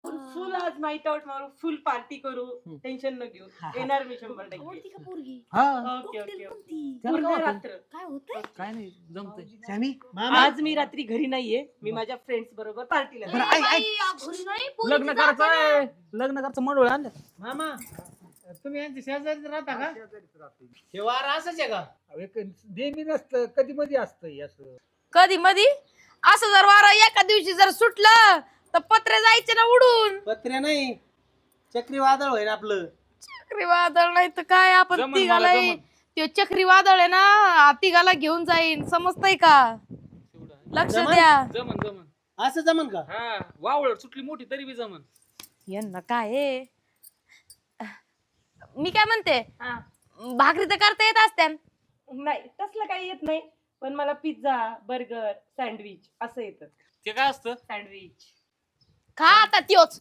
फुल आज night out मारू, फुल party करू, टेन्शन न घेऊ. येणार मी 100%. आवडती का पोरगी? हा ओके ओके Cocktail ओके. कोणती? त्याला पूर्ण काय होतं? रात्र. काय होतंय? काय नाही जमतंय. आज मी रात्री घरी नाहीये, मी माझ्या फ्रेंड्स बरोबर पार्टीला बरं, जाते. ऐक, ऐक. घरी नाही, पोरीचं लग्न जातं ना. करायचं लग्न करायचं मंडळ आणलं. मामा तुम्ही यांच्या शेजारीच राहता का? हे वार असंच आहे का? नेहमी नसतं, कधी मध्ये असतं असं. कधी मधी असं जर वारा एका दिवशी जर सुटलं तर पत्रे जायचे ना उडून. पत्रे नाही, चक्रीवादळ होईल आपलं. चक्रीवादळ नाही तर काय आपण जमन मला, तिघाला जमन. ते चक्रीवादळ आहे ना, तिघाला घेऊन जाईन. समजतंय का? लक्ष जमन? द्या. जमन जमन. असं जमन का? हा वावळ सुटली मोठी तरी बी जमन. यांना काय आहे? मी काय म्हणते, हा. भाकरी तर करता येत असत्या. नाही तसलं काही येत नाही, पण मला पिझ्झा, बर्गर, सँडविच असं येतं. ते काय असतं? सँडविच खा आता त्योच.